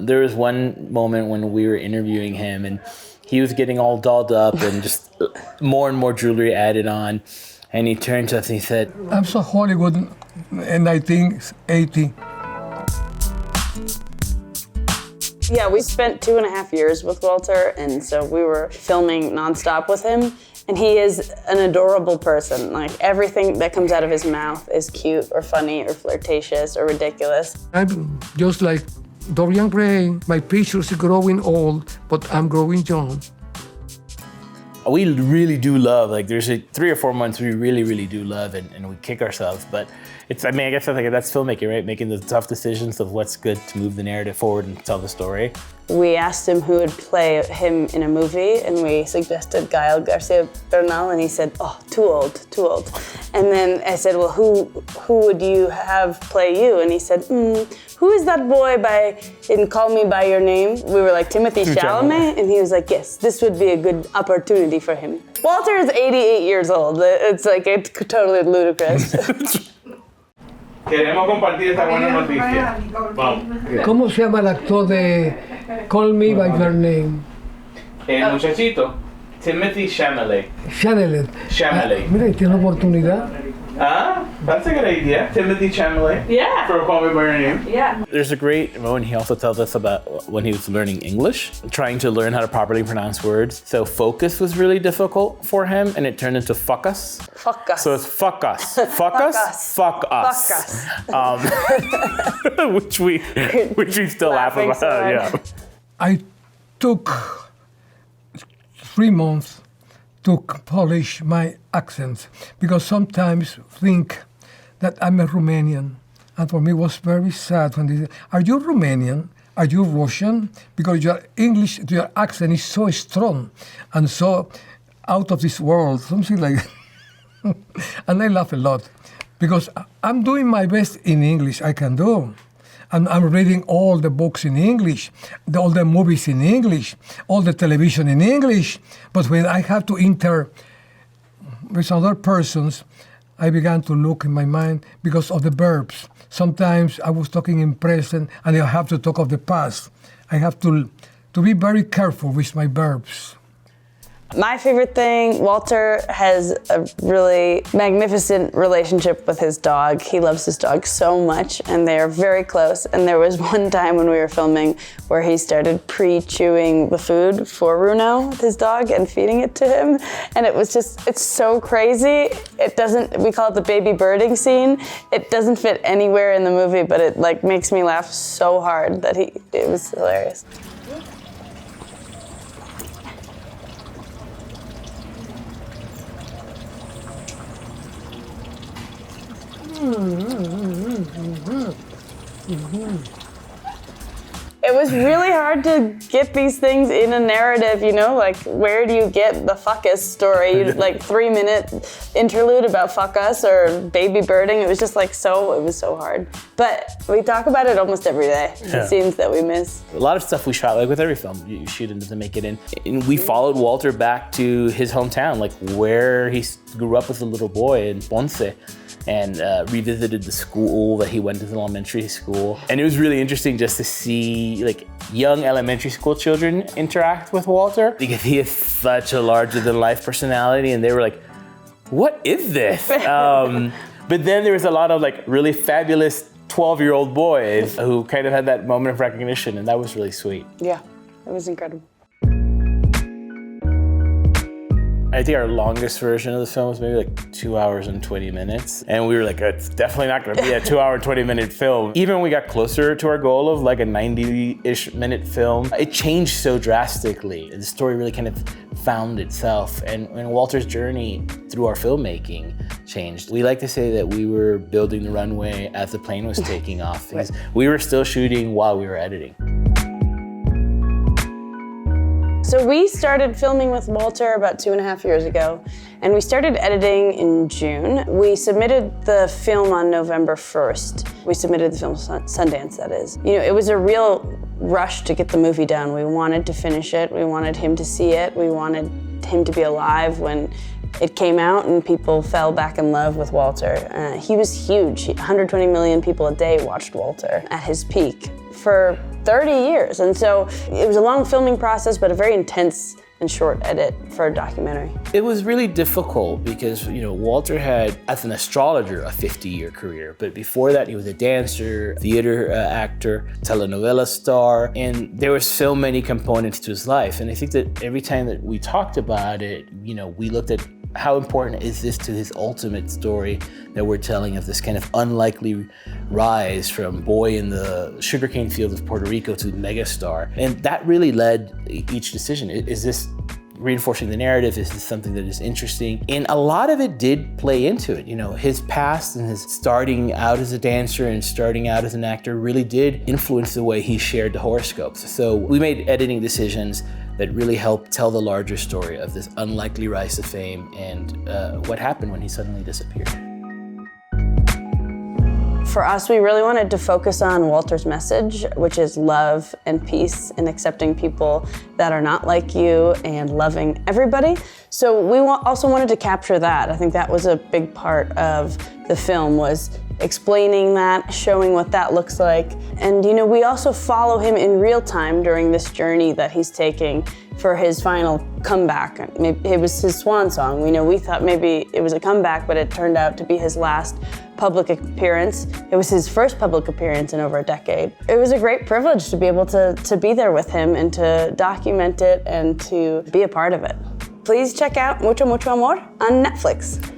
There was one moment when we were interviewing him and he was getting all dolled up and just more and more jewelry added on. And he turned to us and he said, I'm so Hollywood in 1980. Yeah, we spent 2.5 years with Walter, and so we were filming nonstop with him. And he is an adorable person. Like, everything that comes out of his mouth is cute or funny or flirtatious or ridiculous. I'm just like Dorian Gray. My pictures are growing old, but I'm growing young. We really do love, like there's 3 or 4 months we really do love and we kick ourselves, but it's, I mean, I guess that's filmmaking, right? Making the tough decisions of what's good to move the narrative forward and tell the story. We asked him who would play him in a movie, and we suggested Gael Garcia Bernal, and he said, oh, too old. And then I said, well, who would you have play you? And he said, who is that boy in Call Me By Your Name? We were like, Timothée Chalamet? And he was like, yes, this would be a good opportunity for him. Walter is 88 years old. It's like, it's totally ludicrous. Queremos compartir esta buena noticia. Vamos. ¿Cómo se llama el actor de Call Me By Your Name? El muchachito, Timothée Chalamet. Chalamet. Mira, tiene oportunidad. That's a good idea. Timothée Chalamet. Yeah. For Call Me By Your Name. Yeah. There's a great moment he also tells us about when he was learning English, trying to learn how to properly pronounce words. So focus was really difficult for him, and it turned into fuck us. Fuck us. So it's fuck us. Fuck us. Fuck us. Which we still laugh about. So Yeah. I took 3 months to polish my accent because sometimes think that I'm a Romanian. And for me it was very sad when they said, are you Romanian? Are you Russian? Because your English, your accent is so strong and so out of this world, something like that. And I laugh a lot because I'm doing my best in English, I can do. And I'm reading all the books in English, all the movies in English, all the television in English. But when I have to enter with other persons, I began to look in my mind because of the verbs. Sometimes I was talking in present and I have to talk of the past. I have to be very careful with my verbs. My favorite thing, Walter has a really magnificent relationship with his dog. He loves his dog so much, and they are very close. And there was one time when we were filming where he started pre-chewing the food for Runo, his dog, and feeding it to him. And it was just, it's so crazy. It doesn't, we call it the baby birding scene. It doesn't fit anywhere in the movie, but it like makes me laugh so hard that it was hilarious. It was really hard to get these things in a narrative, you know, like where do you get the fuck us story, like 3-minute interlude about fuck us or baby birding. It was just like it was so hard. But we talk about it almost every day, the scenes that we miss. A lot of stuff we shot, like with every film, you shoot it to make it in. And we followed Walter back to his hometown, like where he grew up as a little boy in Ponce. And revisited the school that he went to, the elementary school. And it was really interesting just to see like young elementary school children interact with Walter because he is such a larger than life personality, and they were like, what is this? But then there was a lot of like really fabulous 12-year-old boys who kind of had that moment of recognition, and that was really sweet. Yeah, it was incredible. I think our longest version of the film was maybe like 2 hours and 20 minutes. And we were like, it's definitely not gonna be a 2 hour and 20 minute film. Even when we got closer to our goal of like a 90-ish minute film, it changed so drastically. The story really kind of found itself. And Walter's journey through our filmmaking changed. We like to say that we were building the runway as the plane was taking off. Because we were still shooting while we were editing. So we started filming with Walter about 2.5 years ago, and we started editing in June. We submitted the film on November 1st. We submitted the film Sundance, that is. You know, it was a real rush to get the movie done. We wanted to finish it. We wanted him to see it. We wanted him to be alive when it came out and people fell back in love with Walter. He was huge. 120 million people a day watched Walter at his peak. For 30 years. And so it was a long filming process, but a very intense and short edit for a documentary. It was really difficult because, Walter had, as an astrologer, a 50-year career. But before that, he was a dancer, theater actor, telenovela star, and there were so many components to his life. And I think that every time that we talked about it, we looked at how important is this to his ultimate story that we're telling of this kind of unlikely rise from boy in the sugarcane fields of Puerto Rico to megastar. And that really led each decision. Is this reinforcing the narrative? Is this something that is interesting? And a lot of it did play into it. His past and his starting out as a dancer and starting out as an actor really did influence the way he shared the horoscopes. So we made editing decisions that really helped tell the larger story of this unlikely rise to fame and what happened when he suddenly disappeared. For us, we really wanted to focus on Walter's message, which is love and peace and accepting people that are not like you and loving everybody. So we also wanted to capture that. I think that was a big part of the film, was explaining that, showing what that looks like. And we also follow him in real time during this journey that he's taking for his final comeback. It was his swan song. We thought maybe it was a comeback, but it turned out to be his last public appearance. It was his first public appearance in over a decade. It was a great privilege to be able to be there with him and to document it and to be a part of it. Please check out Mucho Mucho Amor on Netflix.